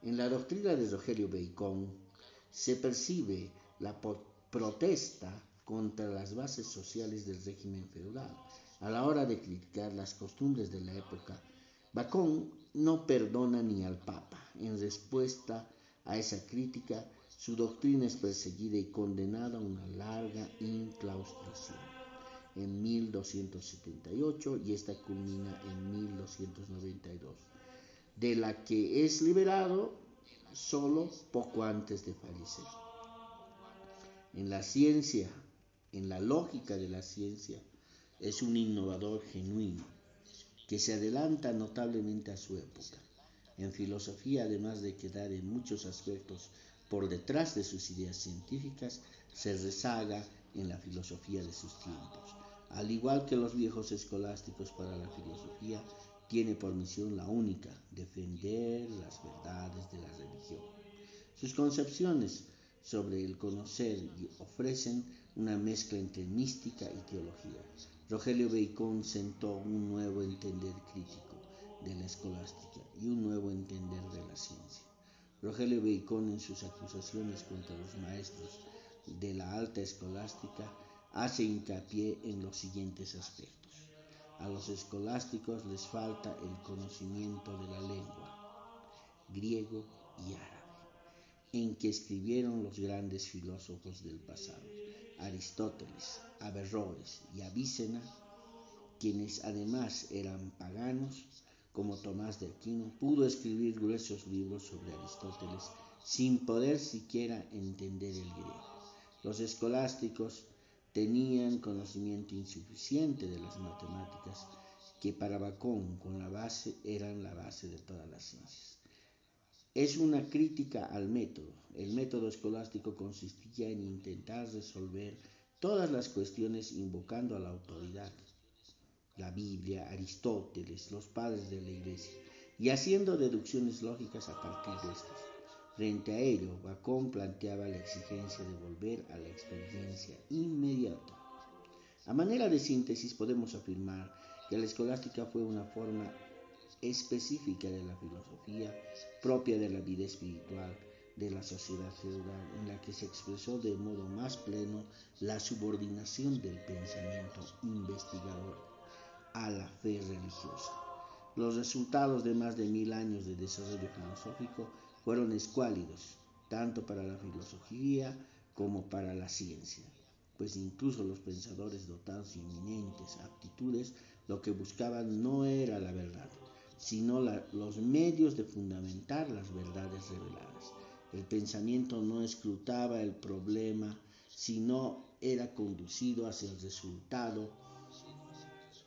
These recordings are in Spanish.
En la doctrina de Rogelio Bacon se percibe la protesta contra las bases sociales del régimen feudal. A la hora de criticar las costumbres de la época, Bacon no perdona ni al Papa. En respuesta a esa crítica, su doctrina es perseguida y condenada a una larga inclaustración en 1278 y esta culmina en 1292, de la que es liberado solo poco antes de fallecer. En la ciencia, en la lógica de la ciencia, es un innovador genuino que se adelanta notablemente a su época. En filosofía, además de quedar en muchos aspectos por detrás de sus ideas científicas, se rezaga en la filosofía de sus tiempos. Al igual que los viejos escolásticos, para la filosofía tiene por misión la única: defender las verdades de la religión. Sus concepciones sobre el conocer ofrecen una mezcla entre mística y teología. Rogelio Bacon sentó un nuevo entender crítico de la escolástica y un nuevo entender de la ciencia. Rogelio Bacon, en sus acusaciones contra los maestros de la alta escolástica, hace hincapié en los siguientes aspectos. A los escolásticos les falta el conocimiento de la lengua, griego y árabe, en que escribieron los grandes filósofos del pasado, Aristóteles, Averroes y Avicena, quienes además eran paganos, como Tomás de Aquino. Pudo escribir gruesos libros sobre Aristóteles sin poder siquiera entender el griego. Los escolásticos tenían conocimiento insuficiente de las matemáticas, que para Bacon eran la base de todas las ciencias. Es una crítica al método. El método escolástico consistía en intentar resolver todas las cuestiones invocando a la autoridad, la Biblia, Aristóteles, los padres de la Iglesia, y haciendo deducciones lógicas a partir de estas. Frente a ello, Bacon planteaba la exigencia de volver a la experiencia inmediata. A manera de síntesis, podemos afirmar que la escolástica fue una forma específica de la filosofía propia de la vida espiritual de la sociedad feudal, en la que se expresó de modo más pleno la subordinación del pensamiento investigador a la fe religiosa. Los resultados de más de 1000 años de desarrollo filosófico fueron escuálidos, tanto para la filosofía como para la ciencia, pues incluso los pensadores dotados de eminentes aptitudes lo que buscaban no era la verdad, sino los medios de fundamentar las verdades reveladas. El pensamiento no escrutaba el problema, sino era conducido hacia el resultado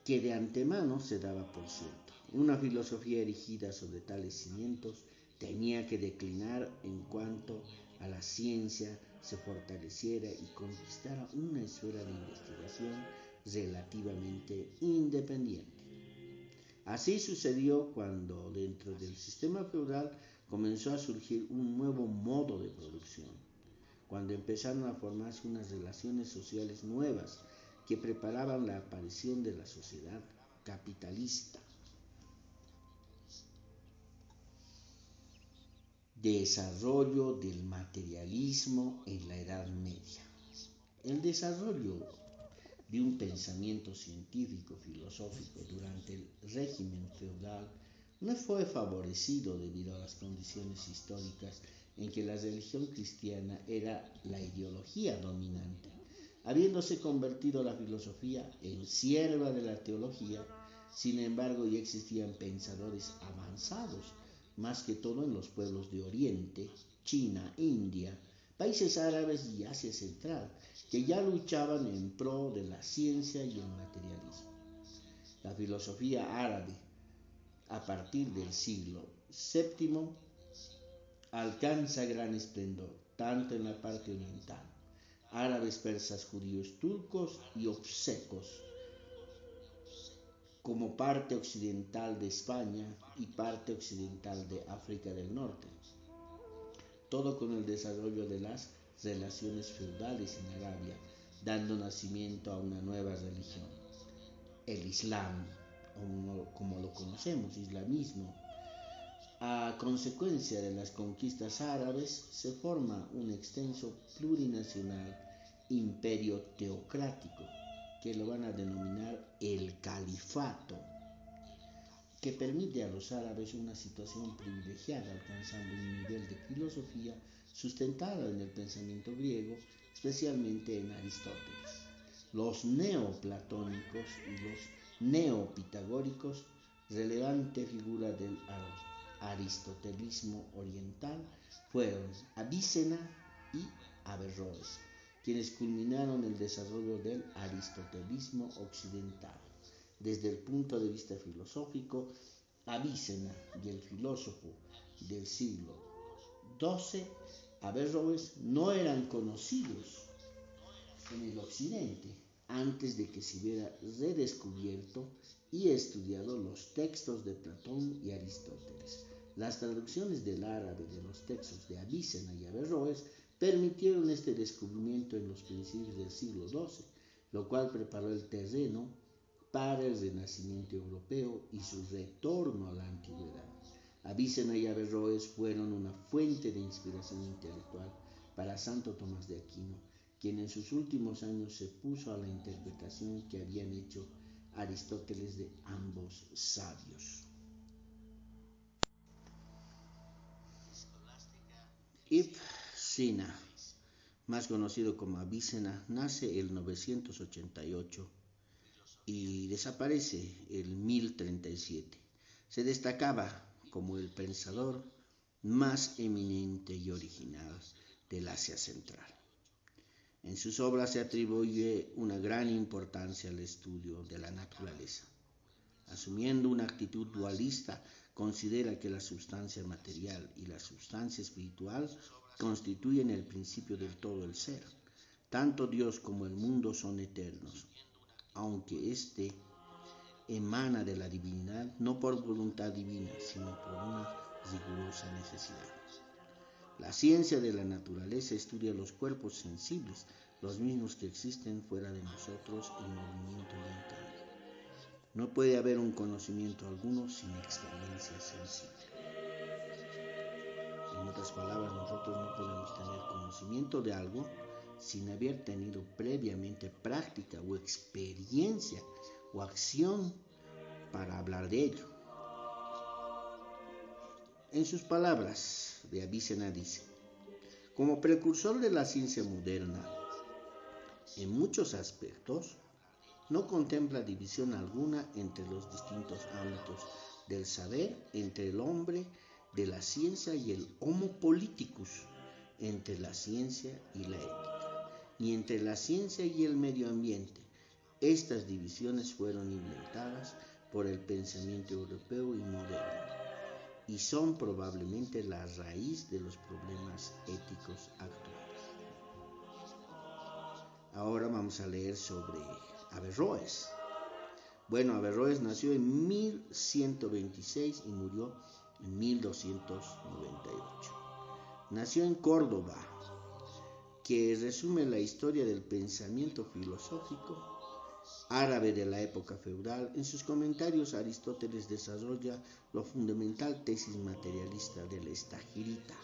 que de antemano se daba por cierto. Una filosofía erigida sobre tales cimientos tenía que declinar en cuanto a la ciencia se fortaleciera y conquistara una esfera de investigación relativamente independiente. Así sucedió cuando dentro del sistema feudal comenzó a surgir un nuevo modo de producción, cuando empezaron a formarse unas relaciones sociales nuevas que preparaban la aparición de la sociedad capitalista. Desarrollo del materialismo en la Edad Media. El desarrollo de un pensamiento científico-filosófico durante el régimen feudal no fue favorecido debido a las condiciones históricas en que la religión cristiana era la ideología dominante, habiéndose convertido la filosofía en sierva de la teología. Sin embargo, ya existían pensadores avanzados, más que todo en los pueblos de Oriente, China, India, países árabes y Asia Central, que ya luchaban en pro de la ciencia y el materialismo. La filosofía árabe, a partir del siglo VII, alcanza gran esplendor, tanto en la parte oriental, árabes, persas, judíos, turcos y oxecos, como parte occidental de España y parte occidental de África del Norte. Todo con el desarrollo de las relaciones feudales en Arabia, dando nacimiento a una nueva religión, el Islam, como lo conocemos, islamismo, A consecuencia de las conquistas árabes, se forma un extenso plurinacional imperio teocrático, que lo van a denominar el califato, que permite a los árabes una situación privilegiada, alcanzando un nivel de filosofía sustentado en el pensamiento griego, especialmente en Aristóteles. Los neoplatónicos y los neopitagóricos, relevante figura del aristotelismo oriental, fueron Avicena y Averroes, quienes culminaron el desarrollo del aristotelismo occidental. Desde el punto de vista filosófico, Avicena y el filósofo del siglo XII, Averroes, no eran conocidos en el occidente antes de que se hubiera redescubierto y estudiado los textos de Platón y Aristóteles. Las traducciones del árabe de los textos de Avicena y Averroes permitieron este descubrimiento en los principios del siglo XII, lo cual preparó el terreno para el Renacimiento europeo y su retorno a la antigüedad. Avicena y Averroes fueron una fuente de inspiración intelectual para Santo Tomás de Aquino, quien en sus últimos años se puso a la interpretación que habían hecho Aristóteles de ambos sabios. Ibn Sina, más conocido como Avicena, nace en 988 y desaparece en 1037. Se destacaba como el pensador más eminente y original del Asia Central. En sus obras se atribuye una gran importancia al estudio de la naturaleza. Asumiendo una actitud dualista, considera que la sustancia material y la sustancia espiritual constituyen el principio del todo el ser. Tanto Dios como el mundo son eternos, aunque éste emana de la divinidad no por voluntad divina, sino por una rigurosa necesidad. La ciencia de la naturaleza estudia los cuerpos sensibles, los mismos que existen fuera de nosotros en movimiento y en cambio. No puede haber un conocimiento alguno sin experiencia sensible. En otras palabras, nosotros no podemos tener conocimiento de algo sin haber tenido previamente práctica o experiencia o acción para hablar de ello. En sus palabras, de Avicena dice: como precursor de la ciencia moderna, en muchos aspectos, no contempla división alguna entre los distintos ámbitos del saber, entre el hombre de la ciencia y el homo politicus, entre la ciencia y la ética, ni entre la ciencia y el medio ambiente. Estas divisiones fueron inventadas por el pensamiento europeo y moderno, y son probablemente la raíz de los problemas éticos actuales. Ahora vamos a leer sobre Averroes. Bueno, Averroes nació en 1126 y murió en 1298. Nació en Córdoba, que resume la historia del pensamiento filosófico árabe de la época feudal. En sus comentarios, Aristóteles desarrolla la fundamental tesis materialista del Estagirita.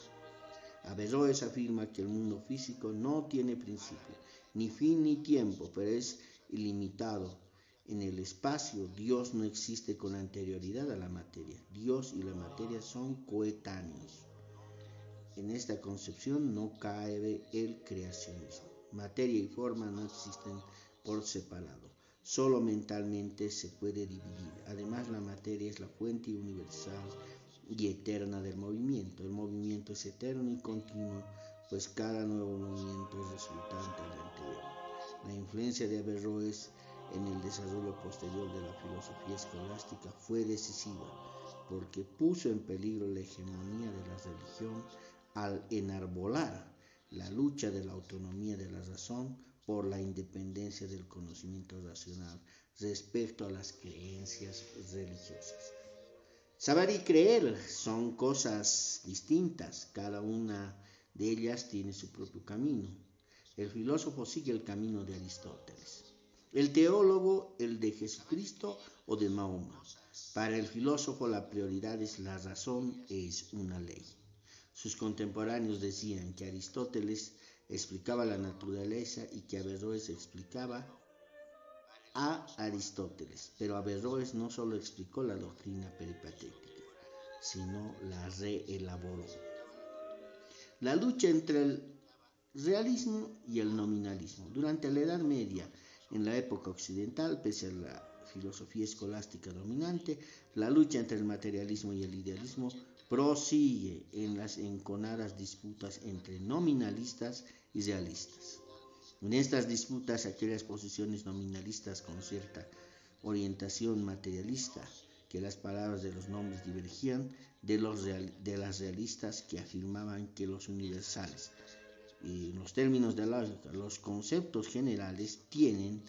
Averroes afirma que el mundo físico no tiene principio, ni fin ni tiempo, pero es ilimitado. En el espacio, Dios no existe con anterioridad a la materia. Dios y la materia son coetáneos. En esta concepción no cabe el creacionismo. Materia y forma no existen por separado. Solo mentalmente se puede dividir. Además, la materia es la fuente universal y eterna del movimiento. El movimiento es eterno y continuo, pues cada nuevo movimiento es resultante del anterior. La influencia de Averroes en el desarrollo posterior de la filosofía escolástica fue decisiva, porque puso en peligro la hegemonía de la religión al enarbolar la lucha de la autonomía de la razón por la independencia del conocimiento racional respecto a las creencias religiosas. Saber y creer son cosas distintas, cada una de ellas tiene su propio camino. El filósofo sigue el camino de Aristóteles, el teólogo el de Jesucristo o de Mahoma. Para el filósofo la prioridad es la razón, es una ley. Sus contemporáneos decían que Aristóteles explicaba la naturaleza y que Averroes explicaba a Aristóteles, pero Averroes no solo explicó la doctrina peripatética, sino la reelaboró. La lucha entre el realismo y el nominalismo. Durante la Edad Media, en la época occidental, pese a la filosofía escolástica dominante, la lucha entre el materialismo y el idealismo prosigue en las enconadas disputas entre nominalistas y realistas. En estas disputas, aquellas posiciones nominalistas con cierta orientación materialista, que las palabras de los nombres divergían de las realistas que afirmaban que los universales, y en los términos de la lógica, los conceptos generales tienen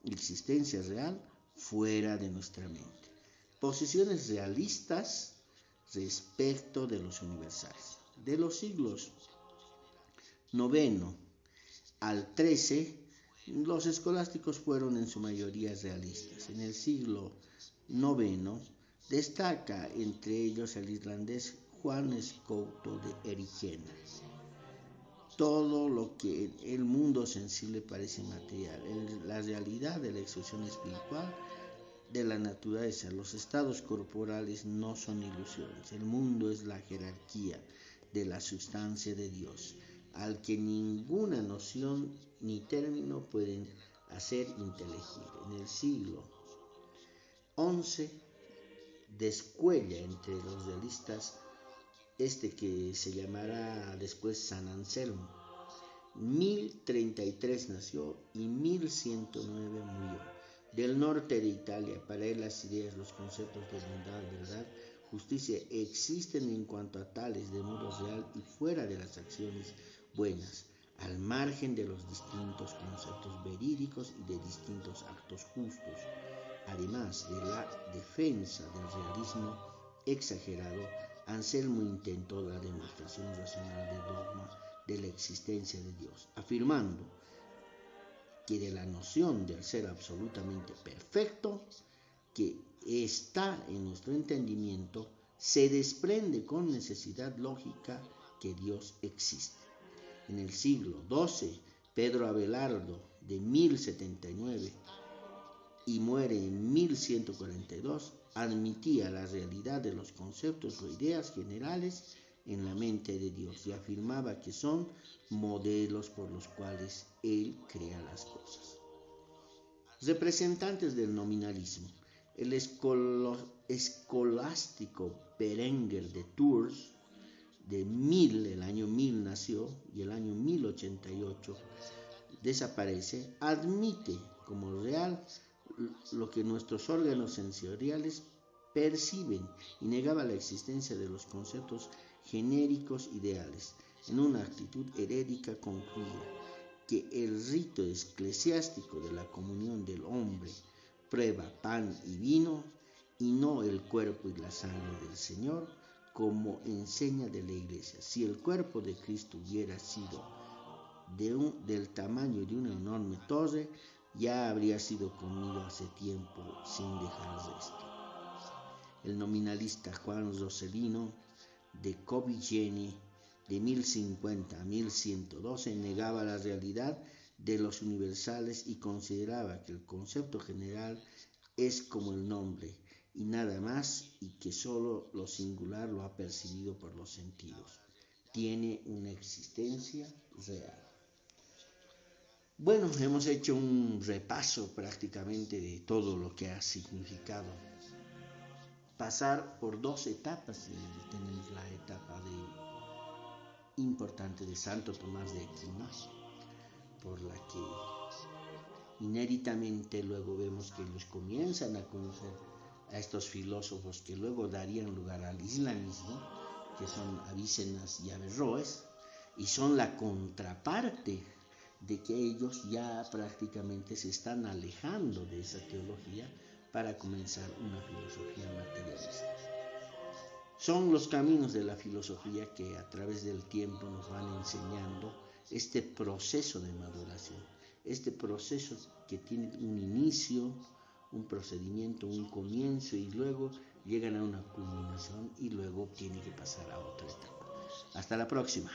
existencia real fuera de nuestra mente. Posiciones realistas respecto de los universales. De los siglos IX al XIII, los escolásticos fueron en su mayoría realistas. En el siglo IX destaca entre ellos el irlandés Juan Escouto de Erigena. Todo lo que en el mundo sensible parece material, la realidad de la expresión espiritual de la naturaleza, los estados corporales no son ilusiones, el mundo es la jerarquía de la sustancia de Dios, al que ninguna noción ni término pueden hacer inteligir. En el siglo XI descuella entre los realistas que se llamará después San Anselmo. 1033 nació y 1109 murió. Del norte de Italia, para él las ideas, los conceptos de bondad, verdad, justicia existen en cuanto a tales de modo real y fuera de las acciones buenas, al margen de los distintos conceptos verídicos y de distintos actos justos. Además de la defensa del realismo exagerado, Anselmo intentó la demostración racional del dogma de la existencia de Dios, afirmando que de la noción del ser absolutamente perfecto que está en nuestro entendimiento se desprende con necesidad lógica que Dios existe. En el siglo XII, Pedro Abelardo, de 1079 y muere en 1142, admitía la realidad de los conceptos o ideas generales en la mente de Dios y afirmaba que son modelos por los cuales Él crea las cosas. Representantes del nominalismo. El escolástico Berenguer de Tours, el año 1000 nació y el año 1088 desaparece, admite como real lo que nuestros órganos sensoriales perciben y negaba la existencia de los conceptos genéricos ideales. En una actitud herética concluía que el rito eclesiástico de la comunión del hombre prueba pan y vino y no el cuerpo y la sangre del Señor, como enseña de la Iglesia. Si el cuerpo de Cristo hubiera sido del tamaño de una enorme torre, ya habría sido comido hace tiempo sin dejar resto. El nominalista Juan Rossellino de Covigliene, de 1050 a 1112, negaba la realidad de los universales y consideraba que el concepto general es como el nombre y nada más, y que solo lo singular lo ha percibido por los sentidos. Tiene una existencia real. Bueno, hemos hecho un repaso prácticamente de todo lo que ha significado pasar por dos etapas. Tenemos la etapa importante de Santo Tomás de Aquino, por la que inéditamente luego vemos que ellos comienzan a conocer a estos filósofos que luego darían lugar al islamismo, que son Avicenna y Averroes, y son la contraparte de que ellos ya prácticamente se están alejando de esa teología para comenzar una filosofía materialista. Son los caminos de la filosofía que a través del tiempo nos van enseñando este proceso de maduración, este proceso que tiene un inicio, un procedimiento, un comienzo y luego llegan a una culminación y luego tiene que pasar a otra etapa. Hasta la próxima.